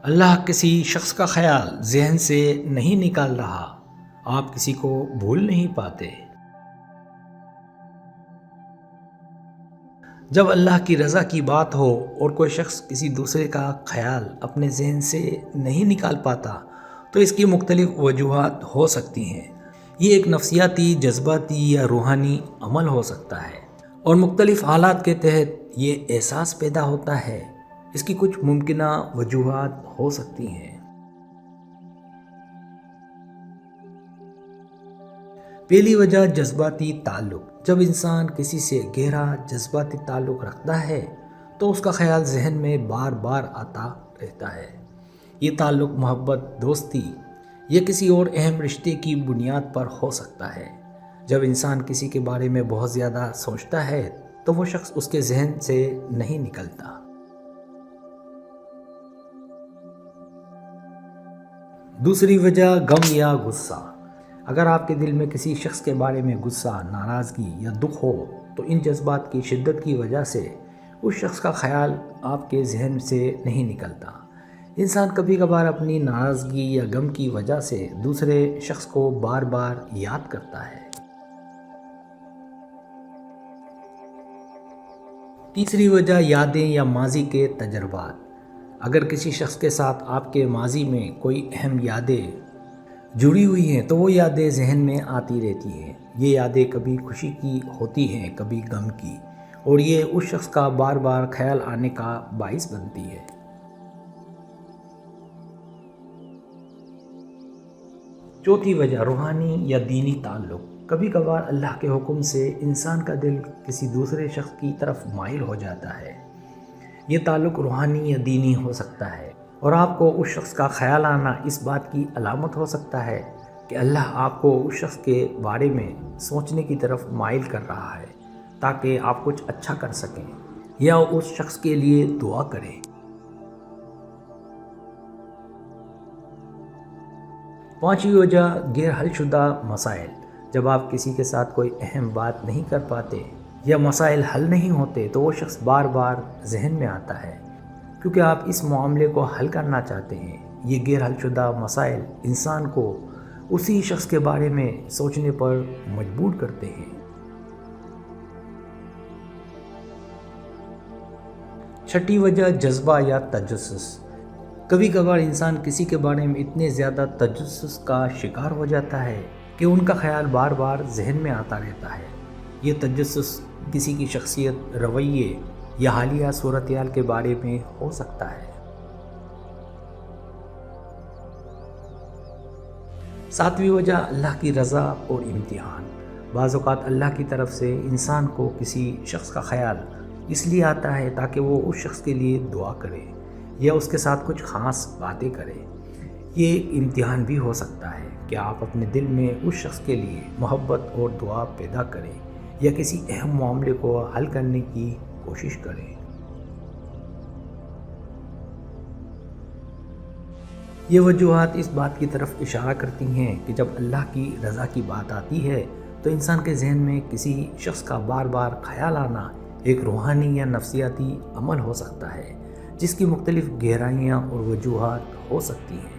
اللہ کسی شخص کا خیال ذہن سے نہیں نکال رہا، آپ کسی کو بھول نہیں پاتے۔ جب اللہ کی رضا کی بات ہو اور کوئی شخص کسی دوسرے کا خیال اپنے ذہن سے نہیں نکال پاتا تو اس کی مختلف وجوہات ہو سکتی ہیں۔ یہ ایک نفسیاتی، جذباتی یا روحانی عمل ہو سکتا ہے اور مختلف حالات کے تحت یہ احساس پیدا ہوتا ہے۔ اس کی کچھ ممکنہ وجوہات ہو سکتی ہیں۔ پہلی وجہ جذباتی تعلق۔ جب انسان کسی سے گہرا جذباتی تعلق رکھتا ہے تو اس کا خیال ذہن میں بار بار آتا رہتا ہے۔ یہ تعلق محبت، دوستی یا کسی اور اہم رشتے کی بنیاد پر ہو سکتا ہے۔ جب انسان کسی کے بارے میں بہت زیادہ سوچتا ہے تو وہ شخص اس کے ذہن سے نہیں نکلتا۔ دوسری وجہ غم یا غصہ۔ اگر آپ کے دل میں کسی شخص کے بارے میں غصہ، ناراضگی یا دکھ ہو تو ان جذبات کی شدت کی وجہ سے اس شخص کا خیال آپ کے ذہن سے نہیں نکلتا۔ انسان کبھی کبھار اپنی ناراضگی یا غم کی وجہ سے دوسرے شخص کو بار بار یاد کرتا ہے۔ تیسری وجہ یادیں یا ماضی کے تجربات۔ اگر کسی شخص کے ساتھ آپ کے ماضی میں کوئی اہم یادیں جڑی ہوئی ہیں تو وہ یادیں ذہن میں آتی رہتی ہیں۔ یہ یادیں کبھی خوشی کی ہوتی ہیں، کبھی غم کی، اور یہ اس شخص کا بار بار خیال آنے کا باعث بنتی ہے۔ چوتھی وجہ روحانی یا دینی تعلق۔ کبھی کبھار اللہ کے حکم سے انسان کا دل کسی دوسرے شخص کی طرف مائل ہو جاتا ہے۔ یہ تعلق روحانی یا دینی ہو سکتا ہے اور آپ کو اس شخص کا خیال آنا اس بات کی علامت ہو سکتا ہے کہ اللہ آپ کو اس شخص کے بارے میں سوچنے کی طرف مائل کر رہا ہے تاکہ آپ کچھ اچھا کر سکیں یا اس شخص کے لیے دعا کریں۔ پانچویں وجہ غیر حل شدہ مسائل۔ جب آپ کسی کے ساتھ کوئی اہم بات نہیں کر پاتے یا مسائل حل نہیں ہوتے تو وہ شخص بار بار ذہن میں آتا ہے کیونکہ آپ اس معاملے کو حل کرنا چاہتے ہیں۔ یہ غیر حل شدہ مسائل انسان کو اسی شخص کے بارے میں سوچنے پر مجبور کرتے ہیں۔ چھٹی وجہ جذبہ یا تجسس۔ کبھی کبھار انسان کسی کے بارے میں اتنے زیادہ تجسس کا شکار ہو جاتا ہے کہ ان کا خیال بار بار ذہن میں آتا رہتا ہے۔ یہ تجسس کسی کی شخصیت، رویے یا حالیہ صورتحال کے بارے میں ہو سکتا ہے۔ ساتویں وجہ اللہ کی رضا اور امتحان۔ بعض اوقات اللہ کی طرف سے انسان کو کسی شخص کا خیال اس لیے آتا ہے تاکہ وہ اس شخص کے لیے دعا کرے یا اس کے ساتھ کچھ خاص باتیں کرے۔ یہ ایک امتحان بھی ہو سکتا ہے کہ آپ اپنے دل میں اس شخص کے لیے محبت اور دعا پیدا کریں یا کسی اہم معاملے کو حل کرنے کی کوشش کریں۔ یہ وجوہات اس بات کی طرف اشارہ کرتی ہیں کہ جب اللہ کی رضا کی بات آتی ہے تو انسان کے ذہن میں کسی شخص کا بار بار خیال آنا ایک روحانی یا نفسیاتی عمل ہو سکتا ہے جس کی مختلف گہرائیاں اور وجوہات ہو سکتی ہیں۔